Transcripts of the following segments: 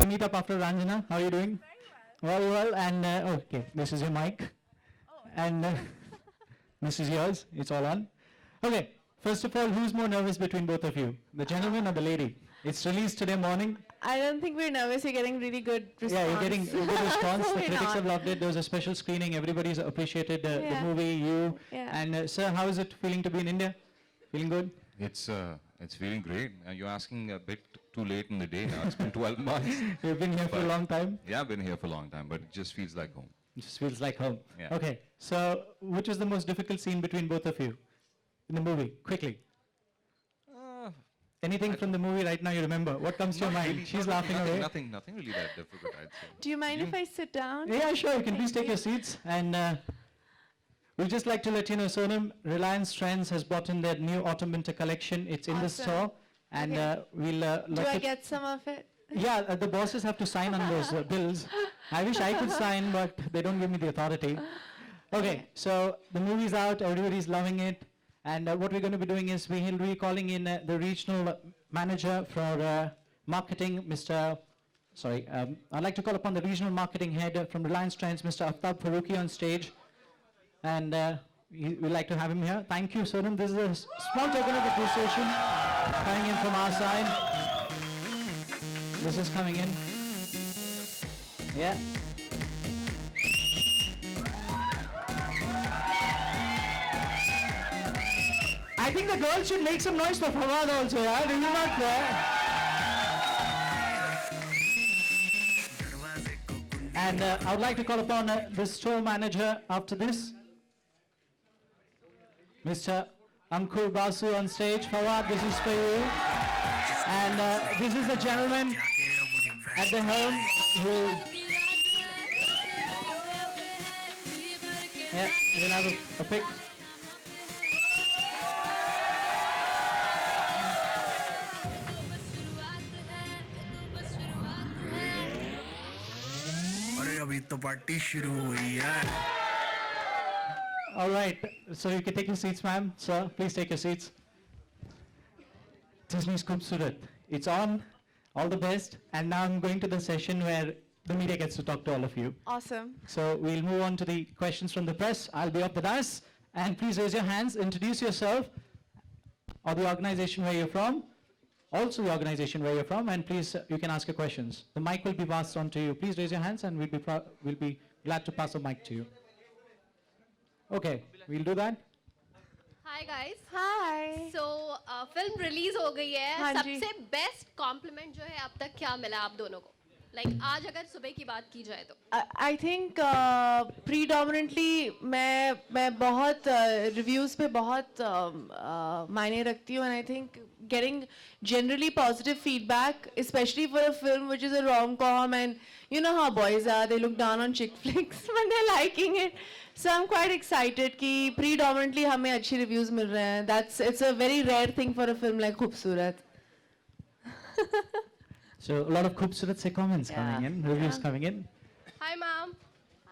Meet up after Ranjana. How are you doing? Very well. And okay, this is your mic, and this is yours. It's all on. Okay. First of all, who's more nervous between both of you, the gentleman or the lady? It's released today morning. I don't think we're nervous. You're getting really good response. Yeah, you're getting a good response. So The we're critics not. have loved it. There was a special screening. Everybody's appreciated the Yeah. movie. You Yeah. and sir, how is it feeling to be in India? Feeling good? It's feeling great. You're asking a bit too late in the day now. It's been 12 months. You've been here for a But- long time. Yeah, I've been here for a long time, but it just feels like home. It just feels like home. Yeah. Okay. So, which was the most difficult scene between both of you in the movie? Quickly. Anything from the movie right now you remember? What comes to your mind? She's laughing away. Nothing really that difficult, I'd say. Do you mind if I sit down? Yeah, sure. You can please take Thank your seats. And we'd just like to let you know, Sonam, Reliance Trends has brought in their new autumn-winter collection. It's in the Awesome. store. And Okay. we'll Do I get some of it? Yeah, the bosses have to sign on those bills. I wish I could sign, but they don't give me the authority. Okay, so the movie's out, everybody's loving it. And what we're going to be doing is we'll be calling in the regional manager for marketing, I'd like to call upon the regional marketing head from Reliance Trends, Mr. Aftab Farooqi, on stage. And we'd like to have him here. Thank you, Sonam. This is a small token of appreciation coming in from our side. This is coming in. Yeah. I think the girls should make some noise for Fawad also, yeah? This is not fair. And I would like to call upon the store manager after this. Mr. Ankur Basu on stage. Fawad, this is for you. And this is the gentleman at the helm who... Yeah, we'll have a pic. अरे अभी तो party शुरू हुई है All right, so you can take your seats, ma'am. Sir, please take your seats. Disney's Khoobsurat. It's on. All the best. And now I'm going to the session where the media gets to talk to all of you. Awesome. So we'll move on to the questions from the press. I'll be up the dais. And please raise your hands, introduce yourself or the organization where you're from. Also the organization where you're from. And please, you can ask your questions. The mic will be passed on to you. Please raise your hands and we'll be glad to pass the mic to you. Okay, we'll do that. Hi guys Hi. So film release हो गई है हाँ जी। सबसे best compliment जो है अब तक क्या मिला आप दोनों को लाइक आज अगर सुबह की बात की जाए तो I think predominantly मैं बहुत reviews पे बहुत मायने रखती हूँ, and I think getting generally positive feedback, especially for a film which is a rom-com, and you know how boys are, they look down on chick flicks when they're liking it. So I'm quite excited कि predominantly हमें अच्छी reviews मिल रहे हैं. It's a very rare thing for a film like Khoobsurat. So a lot of Khoobsurat se comments coming in, reviews coming in. Hi ma'am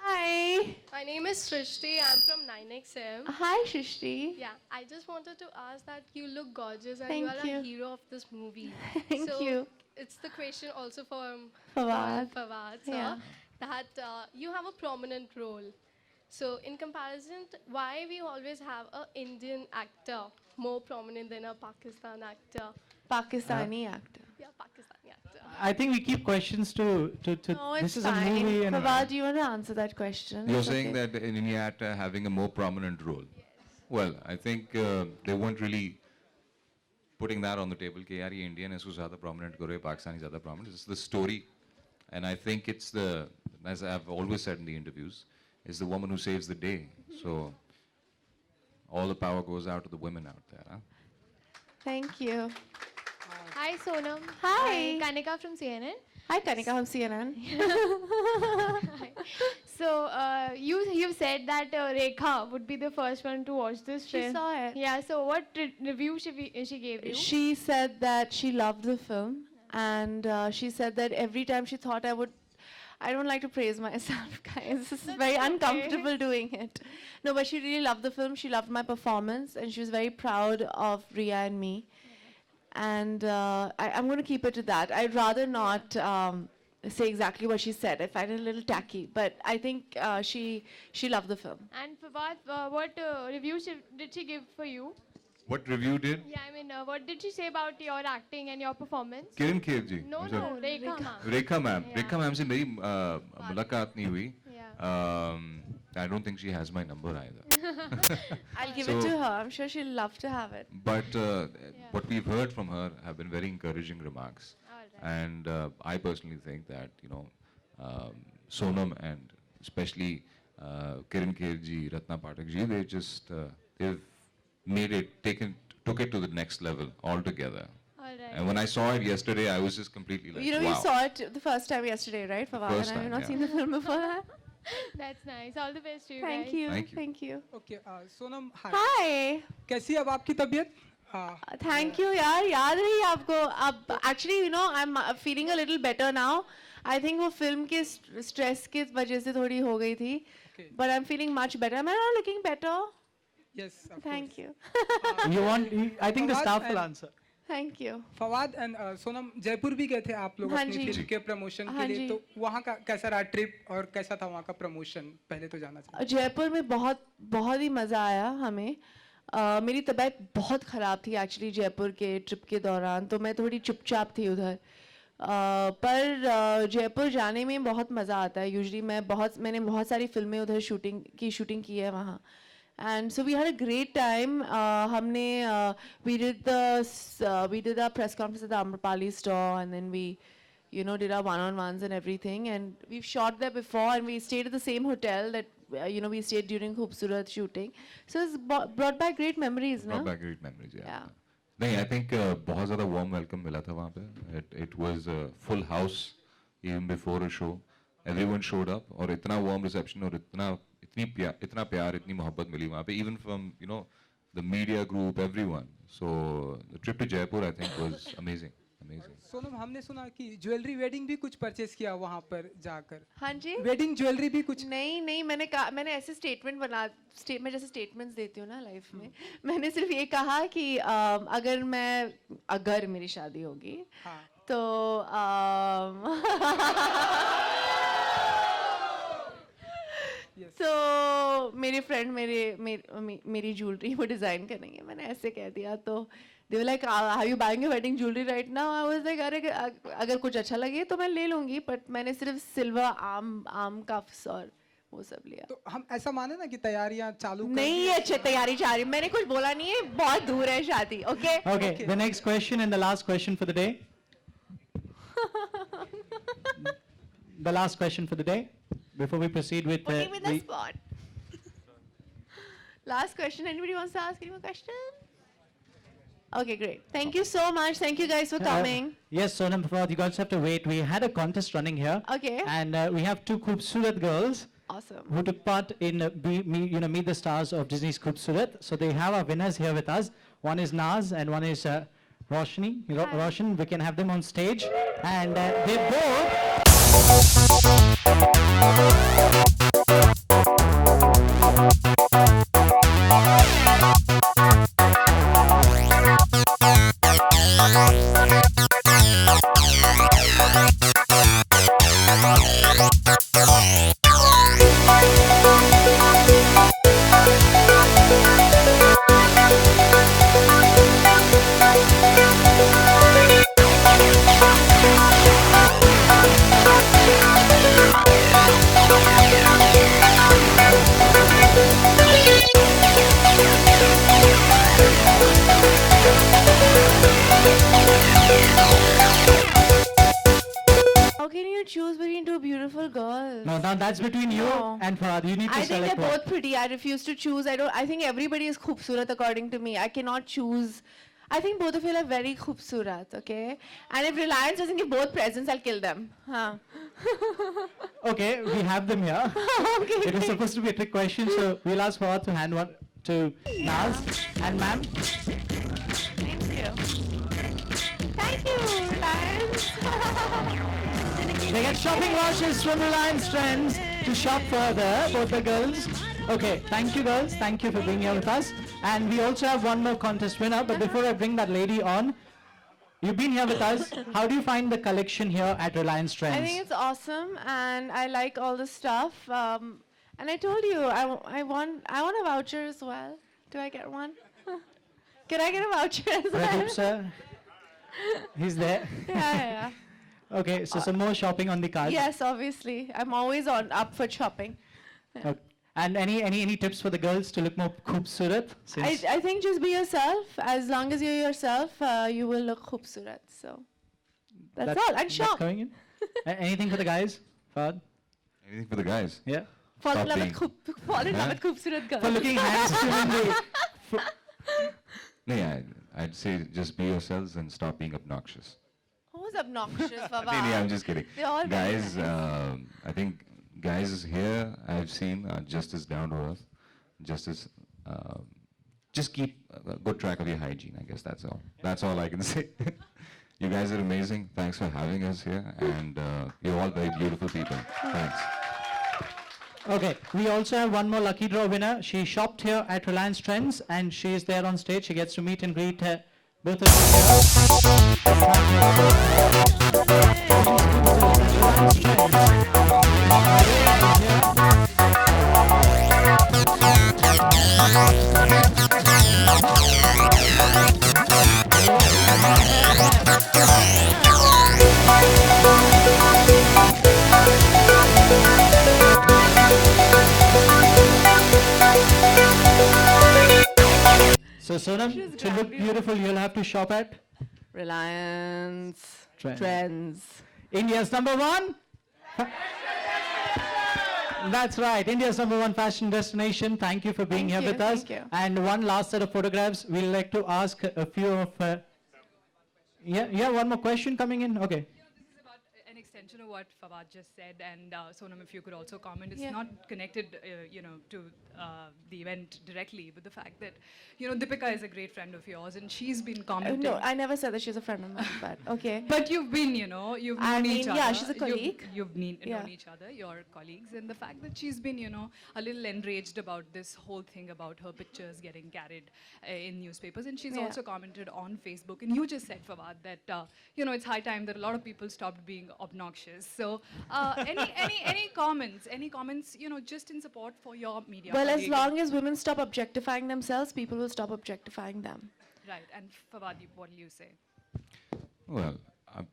Hi. My name is Srishti I am from 9XM Hi, Shrishti. Yeah, I just wanted to ask that you look gorgeous and Thank you are you. a hero of this movie. Thank so you. It's the question also for Fawad. Fawad, sir, Yeah. that you have a prominent role. So in comparison, why we always have a Indian actor more prominent than a Pakistan actor? Pakistani actor. Yeah, Pakistani actor. I think we keep questions to No, it's this is fine. a movie and Fawad, do you want to answer that question? You're It's saying okay. that in Iniyat having a more prominent role. Well, I think they weren't really putting that on the table. कि यार ये Indian है इसको ज़्यादा prominent करो, ये Pakistani ज़्यादा prominent. It's the story, and I think it's the, as I've always said in the interviews, it's the woman who saves the day. So all the power goes out to the women out there. Huh? Thank you. Hi, Sonam. Hi. I'm Kanika from CNN. Hi, Kanika from CNN. So you've said that Rekha would be the first one to watch this She film. saw it. Yeah. So what review she gave you? She said that she loved the film, and she said that every time she thought I don't like to praise myself, guys. This is very okay. uncomfortable doing it. No, but she really loved the film. She loved my performance, and she was very proud of Ria and me. And I'm going to keep it to that. I'd rather not say exactly what she said. I find it a little tacky, but I think she loved the film. And Fawad, what review did she give for you? What review did? Yeah, I mean, what did she say about your acting and your performance? Kiran Kher ji. No, I'm sorry. no, Rekha ma'am. Rekha ma'am. Yeah. Rekha ma'am से मेरी मुलाकात नहीं हुई. Yeah. I don't think she has my number either. I'll give it to her. I'm sure she'll love to have it. But what we've heard from her have been very encouraging remarks. All And I personally think that, you know, Sonam and especially Kiran Kher ji, Ratna Pathak ji, they just, they've made it, took it to the next level altogether. All right. And when I saw it yesterday, I was just completely like, You know, wow. you saw it the first time yesterday, right, Fawad? First And I have time, not yeah. seen the film before that. That's nice. All the best to you Thank guys. you. Thank you. Thank you. Okay Sonam hi Hi. कैसी है अब आपकी तबीयत Thank you, यार याद रही आपको अब actually you know I'm feeling a little better now. I think वो film के stress की वजह से थोड़ी हो गई थी. Okay. But I'm feeling much better. Am I not looking better? Yes Thank you. you want I think the Fawad staff will and- answer. Thank you. Fawad and Sonam Jaipur भी गए थे आप लोग हाँ अपनी जी। फिल्म के प्रमोशन हाँ के लिए जी। तो वहाँ का कैसा रहा ट्रिप और कैसा था वहाँ का प्रमोशन पहले तो जाना चाहिए जयपुर में बहुत बहुत ही मज़ा आया हमें मेरी तबीयत बहुत ख़राब थी एक्चुअली जयपुर के ट्रिप के दौरान तो मैं थोड़ी चुपचाप थी उधर पर जयपुर जाने में बहुत मज़ा आता है यूजुअली मैंने बहुत सारी फिल्में उधर शूटिंग की है वहाँ and so we had a great time हमने we did our press conference at the Amrapali store and then we you know did our one-on-ones and everything and we've shot there before and we stayed at the same hotel that you know we stayed during Khoobsurat shooting so it's brought back great memories Brought no back great memories, yeah. Yeah. नहीं, I think बहुत ज़्यादा warm welcome मिला था वहाँ पे. It was a full house even before a show. Everyone showed up और इतना warm reception और इतना प्यार इतनी मोहब्बत मिली वहाँ पे even from you know the media group everyone. So the trip to Jaipur I think was amazing. Sonam हमने सुना कि ज्वेलरी वेडिंग भी कुछ परचेस किया वहाँ पर जाकर हाँ जी वेडिंग ज्वेलरी भी कुछ नहीं मैंने ऐसे स्टेटमेंट मैं जैसे स्टेटमेंट्स देती हूँ ना लाइफ में मैंने सिर्फ ये कहा कि अगर मेरी शादी होगी हाँ तो Yes. तो मेरे फ्रेंड मेरी ज्वेलरी वो डिजाइन करेंगे मैंने ऐसे कह दिया तो they were like are you buying a wedding jewelry right now I was like अगर कुछ अच्छा लगे तो मैं ले लूंगी बट मैंने सिर्फ सिल्वर आर्म कफ्स और वो सब लिया तो हम ऐसा माने ना कि तैयारियां चालू कर नहीं दी। अच्छे तैयारी चाह रही मैंने कुछ बोला नहीं है बहुत दूर है शादी okay Okay, the next question and the last question for the day. The last question for the day before we proceed with putting me in the the spot last question anybody wants to ask any more question okay great thank you so much thank you guys for coming yes, Sonam Fawad, you guys have to wait. We had a contest running here. Okay. And we have two Khoobsurat girls awesome who took part in Meet the Stars of Disney's Khoobsurat. So they have our winners here with us. One is Naz and one is Roshni. Roshan, we can have them on stage. And they both beautiful girls. No, now that's between you No. and Farhad. You need to I think select they're one. both pretty. I refuse to choose. I think everybody is khoobsurat according to me. I cannot choose. I think both of you are very khoobsurat, okay? And if Reliance doesn't give both presents, I'll kill them. Huh. Okay, we have them here. Okay. It was supposed to be a trick question, so we'll ask Farhad to hand one to Naz and ma'am. Thank you. Thank you, Reliance. They get shopping vouchers from Reliance Trends to shop further, both the girls. Okay, thank you girls. Thank you for being here with us. And we also have one more contest winner. But before I bring that lady on, you've been here with us. How do you find the collection here at Reliance Trends? I think it's awesome, and I like all the stuff. And I told you, I want a voucher as well. Do I get one? Can I get a voucher as well? Pradeep sir, he's there. Yeah. Okay, so some more shopping on the card. Yes, obviously. I'm always up for shopping. Okay. And any tips for the girls to look more khoobsurat? Since I think just be yourself. As long as you're yourself, you will look khoobsurat. So that's all. And that's shop. going in. Anything for the guys? Fahad? Anything for the guys? Yeah. Fall in Stop love being- with fall in love with khoobsurat girls. For looking handsome in the... No, yeah, I'd say just be yourselves and stop being obnoxious. Who's obnoxious, Baba? No, I'm just kidding. They're all very Guys, I think guys here I've seen are just as down to earth, just as just keep a good track of your hygiene. I guess that's all. That's all I can say. You guys are amazing. Thanks for having us here, and you're all very beautiful people. Thanks. Okay, we also have one more lucky draw winner. She shopped here at Reliance Trends and she is there on stage. She gets to meet and greet both of you here. So Sonam, to look beautiful, you'll have to shop at Reliance Trends. Trends. India's number one. That's right, India's number one fashion destination. Thank you for being Thank here you, with us. thank you. And one last set of photographs. We'd like to ask a few of. Yeah, one more question coming in. Okay. This is about an extension of what Fawad just said, and Sonam, if you could also comment. It's Yeah. not connected, to the event directly, but the fact that, Deepika is a great friend of yours, and she's been commenting. No, I never said that she's a friend of mine, but okay. But you've been, you've known I mean, each other. yeah, she's a colleague. You've Yeah. known each other, you're colleagues, and the fact that she's been, a little enraged about this whole thing about her pictures getting carried in newspapers, and she's Yeah. also commented on Facebook. And you just said, Fawad, that it's high time that a lot of people stopped being obnoxious. So, any comments? Any comments? Just in support for your media. Well, as colleague. long as women stop objectifying themselves, people will stop objectifying them. Right, and Fawad, what will you say? Well,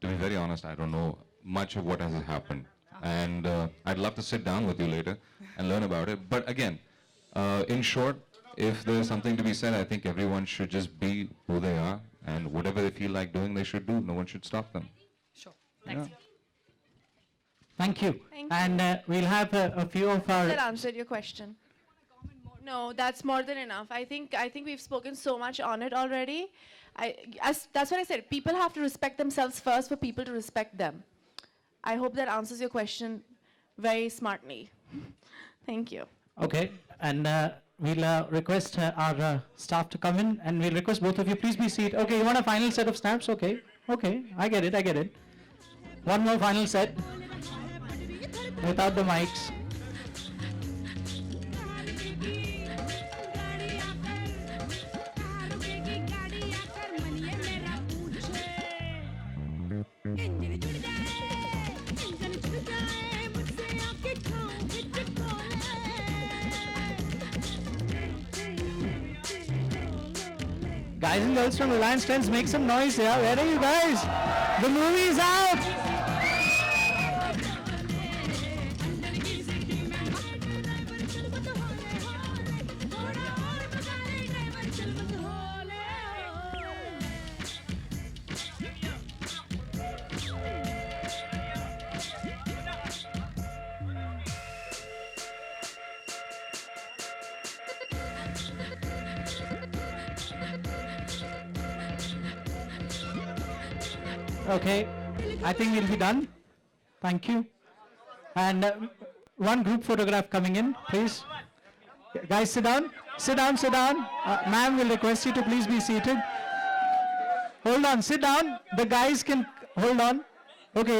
to be very honest, I don't know much of what has happened. And I'd love to sit down with you later and learn about it. But again, in short, if there's something to be said, I think everyone should just be who they are. And whatever they feel like doing, they should do. No one should stop them. Sure, thanks. Yeah. Thank you. Thank you. And we'll have a few of That our. answered your question. No, that's more than enough. I think we've spoken so much on it already. That's what I said. People have to respect themselves first for people to respect them. I hope that answers your question very smartly. Thank you. Okay, and we'll request our staff to come in, and we'll request both of you, please be seated. Okay, you want a final set of snaps? Okay, I get it. One more final set without the mics. Guys and girls from Reliance Trends, make some noise, yeah? Where are you guys? The movie is out! Okay, I think we'll be done. Thank you. And one group photograph coming in, please. Guys, sit down. Sit down, sit down. Ma'am, will request you to please be seated. Hold on, sit down. The guys can hold on. Okay.